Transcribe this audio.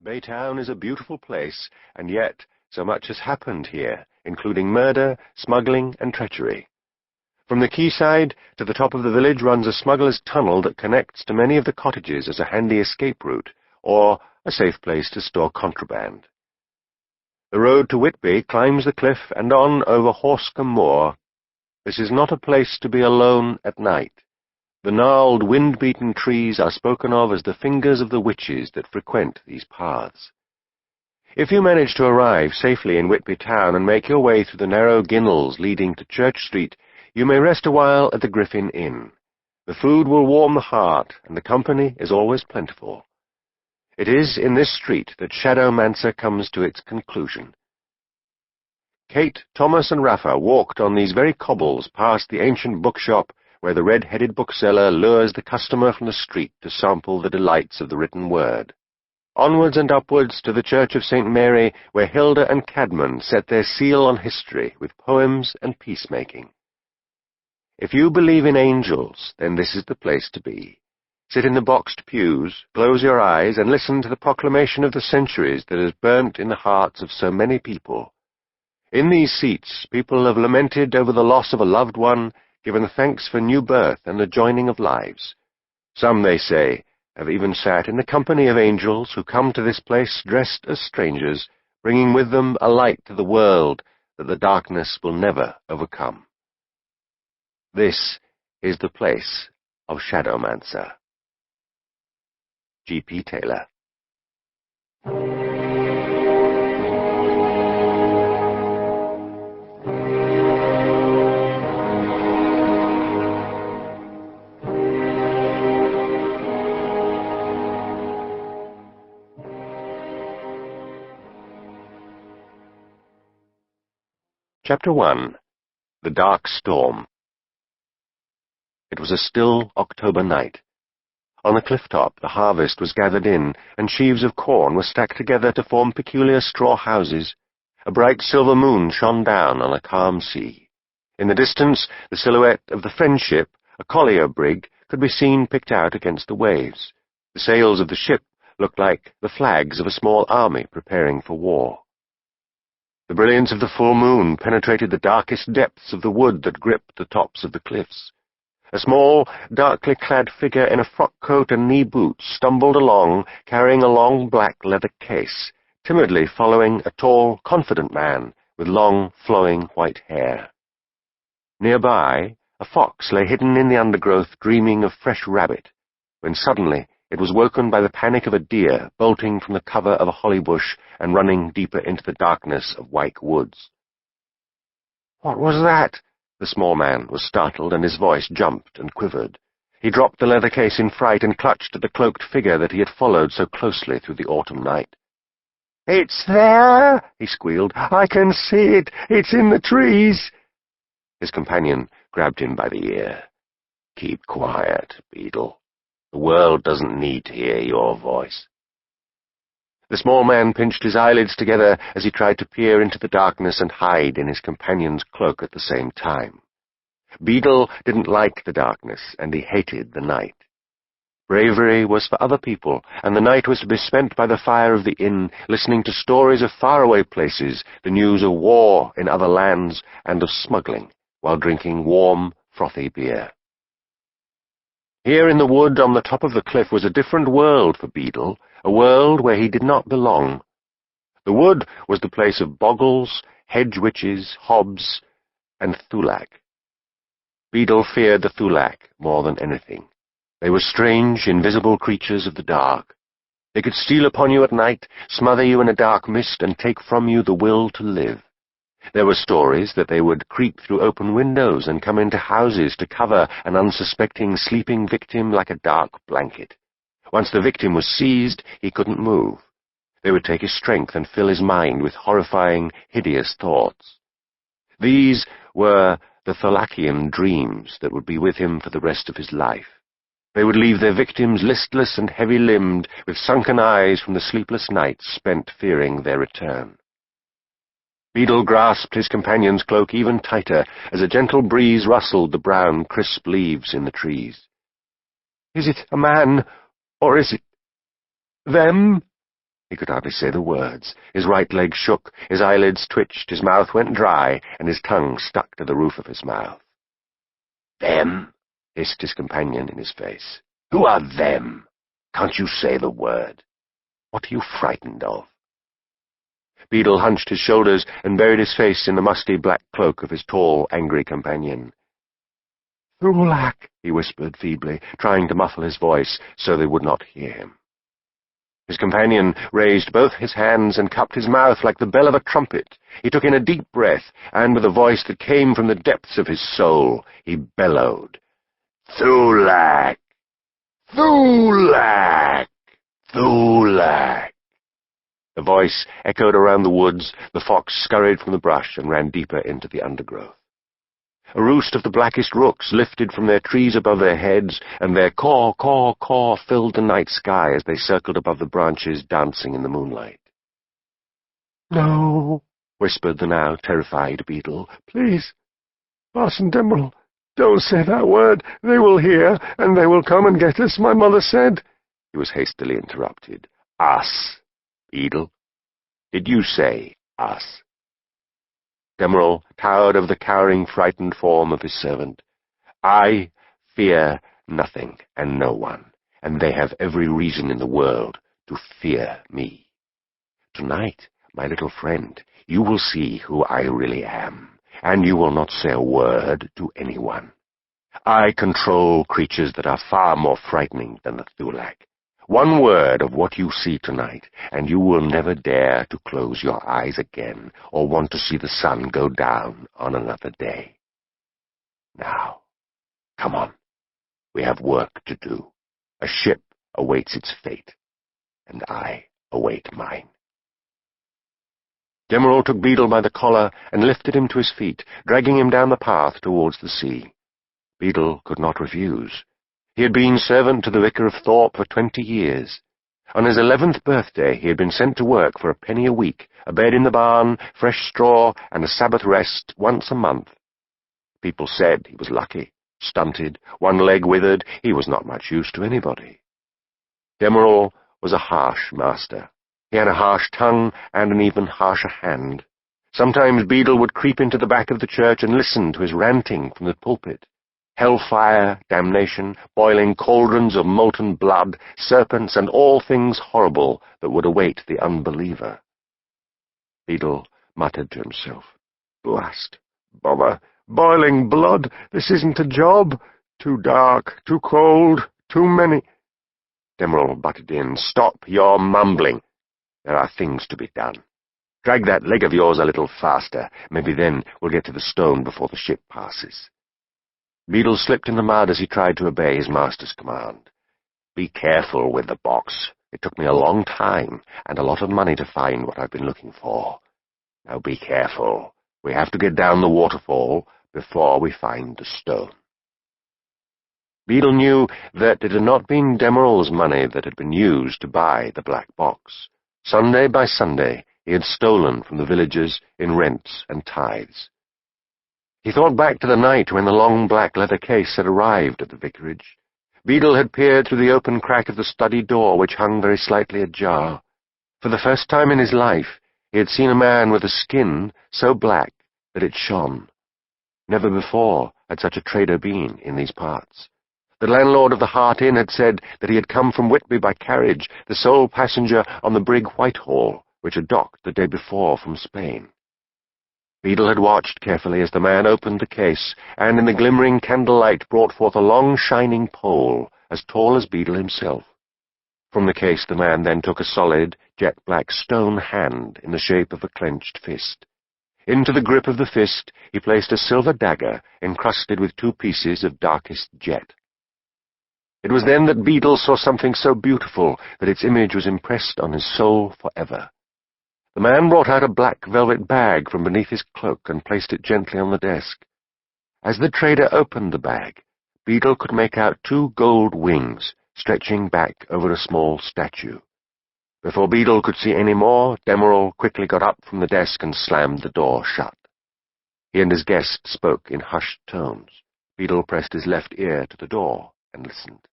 Baytown is a beautiful place, and yet so much has happened here, including murder, smuggling, and treachery. From the quayside to the top of the village runs a smuggler's tunnel that connects to many of the cottages as a handy escape route, or a safe place to store contraband. The road to Whitby climbs the cliff and on over Horsecombe Moor. This is not a place to be alone at night. The gnarled, wind-beaten trees are spoken of as the fingers of the witches that frequent these paths. If you manage to arrive safely in Whitby town and make your way through the narrow ginnels leading to Church Street, you may rest a while at the Griffin Inn. The food will warm the heart, and the company is always plentiful. It is in this street that Shadowmancer comes to its conclusion. Kate, Thomas, and Raphah walked on these very cobbles past the ancient bookshop where the red-headed bookseller lures the customer from the street to sample the delights of the written word. Onwards and upwards to the Church of St. Mary, where Hilda and Cadman set their seal on history with poems and peacemaking. If you believe in angels, then this is the place to be. Sit in the boxed pews, close your eyes, and listen to the proclamation of the centuries that has burnt in the hearts of so many people. In these seats, people have lamented over the loss of a loved one, given thanks for new birth and the joining of lives. Some, they say, have even sat in the company of angels who come to this place dressed as strangers, bringing with them a light to the world that the darkness will never overcome. This is the place of Shadowmancer. G.P. Taylor. Chapter 1. The Dark Storm. It was a still October night. On the cliff-top the harvest was gathered in, and sheaves of corn were stacked together to form peculiar straw houses. A bright silver moon shone down on a calm sea. In the distance, the silhouette of the Friendship, a collier brig, could be seen picked out against the waves. The sails of the ship looked like the flags of a small army preparing for war. The brilliance of the full moon penetrated the darkest depths of the wood that gripped the tops of the cliffs. A small, darkly clad figure in a frock coat and knee boots stumbled along, carrying a long black leather case, timidly following a tall, confident man with long, flowing white hair. Nearby, a fox lay hidden in the undergrowth, dreaming of fresh rabbit, when suddenly it was woken by the panic of a deer bolting from the cover of a holly bush and running deeper into the darkness of Wyke Woods. "What was that?" The small man was startled, and his voice jumped and quivered. He dropped the leather case in fright and clutched at the cloaked figure that he had followed so closely through the autumn night. "It's there!" he squealed. "I can see it! It's in the trees!" His companion grabbed him by the ear. "Keep quiet, Beadle. The world doesn't need to hear your voice." The small man pinched his eyelids together as he tried to peer into the darkness and hide in his companion's cloak at the same time. Beadle didn't like the darkness, and he hated the night. Bravery was for other people, and the night was to be spent by the fire of the inn, listening to stories of faraway places, the news of war in other lands, and of smuggling, while drinking warm, frothy beer. Here in the wood on the top of the cliff was a different world for Beadle, a world where he did not belong. The wood was the place of bogles, hedge witches, hobs, and thulak. Beadle feared the thulak more than anything. They were strange, invisible creatures of the dark. They could steal upon you at night, smother you in a dark mist, and take from you the will to live. There were stories that they would creep through open windows and come into houses to cover an unsuspecting sleeping victim like a dark blanket. Once the victim was seized, he couldn't move. They would take his strength and fill his mind with horrifying, hideous thoughts. These were the Thulakian dreams that would be with him for the rest of his life. They would leave their victims listless and heavy-limbed, with sunken eyes from the sleepless nights spent fearing their return. Beadle grasped his companion's cloak even tighter as a gentle breeze rustled the brown, crisp leaves in the trees. "Is it a man, or is it them?" He could hardly say the words. His right leg shook, his eyelids twitched, his mouth went dry, and his tongue stuck to the roof of his mouth. "Them?" hissed his companion in his face. "Who are them? Can't you say the word? What are you frightened of?" Beadle hunched his shoulders and buried his face in the musty black cloak of his tall, angry companion. "Thulak," he whispered feebly, trying to muffle his voice so they would not hear him. His companion raised both his hands and cupped his mouth like the bell of a trumpet. He took in a deep breath, and with a voice that came from the depths of his soul, he bellowed, "Thulak! Thulak! Thulak!" The voice echoed around the woods. The fox scurried from the brush and ran deeper into the undergrowth. A roost of the blackest rooks lifted from their trees above their heads, and their caw, caw, caw filled the night sky as they circled above the branches, dancing in the moonlight. "No," whispered the now terrified Beadle. "Please, Parson Demurral, don't say that word. They will hear, and they will come and get us, my mother said." He was hastily interrupted. "Us, Beadle? Did you say us?" Demurral towered over the cowering, frightened form of his servant. "I fear nothing and no one, and they have every reason in the world to fear me. Tonight, my little friend, you will see who I really am, and you will not say a word to anyone. I control creatures that are far more frightening than the Thulak. One word of what you see tonight, and you will never dare to close your eyes again or want to see the sun go down on another day. Now, come on. We have work to do. A ship awaits its fate, and I await mine." Demurral took Beadle by the collar and lifted him to his feet, dragging him down the path towards the sea. Beadle could not refuse. He had been servant to the vicar of Thorpe for 20 years. On his 11th birthday he had been sent to work for a penny a week, a bed in the barn, fresh straw, and a Sabbath rest once a month. People said he was lucky, stunted, one leg withered. He was not much use to anybody. Demurral was a harsh master. He had a harsh tongue and an even harsher hand. Sometimes Beadle would creep into the back of the church and listen to his ranting from the pulpit. Hellfire, damnation, boiling cauldrons of molten blood, serpents, and all things horrible that would await the unbeliever. Beadle muttered to himself, "Blast, bother, boiling blood, this isn't a job. Too dark, too cold, too many—" Demurral butted in. "Stop your mumbling. There are things to be done. Drag that leg of yours a little faster. Maybe then we'll get to the stone before the ship passes." Beadle slipped in the mud as he tried to obey his master's command. "Be careful with the box. It took me a long time and a lot of money to find what I've been looking for. Now be careful. We have to get down the waterfall before we find the stone." Beadle knew that it had not been Demurral's money that had been used to buy the black box. Sunday by Sunday he had stolen from the villagers in rents and tithes. He thought back to the night when the long black leather case had arrived at the vicarage. Beadle had peered through the open crack of the study door, which hung very slightly ajar. For the first time in his life, he had seen a man with a skin so black that it shone. Never before had such a trader been in these parts. The landlord of the Hart Inn had said that he had come from Whitby by carriage, the sole passenger on the brig Whitehall, which had docked the day before from Spain. Beadle had watched carefully as the man opened the case, and in the glimmering candlelight brought forth a long shining pole, as tall as Beadle himself. From the case the man then took a solid, jet-black stone hand in the shape of a clenched fist. Into the grip of the fist he placed a silver dagger encrusted with 2 pieces of darkest jet. It was then that Beadle saw something so beautiful that its image was impressed on his soul forever. The man brought out a black velvet bag from beneath his cloak and placed it gently on the desk. As the trader opened the bag, Beadle could make out 2 gold wings stretching back over a small statue. Before Beadle could see any more, Demurral quickly got up from the desk and slammed the door shut. He and his guest spoke in hushed tones. Beadle pressed his left ear to the door and listened.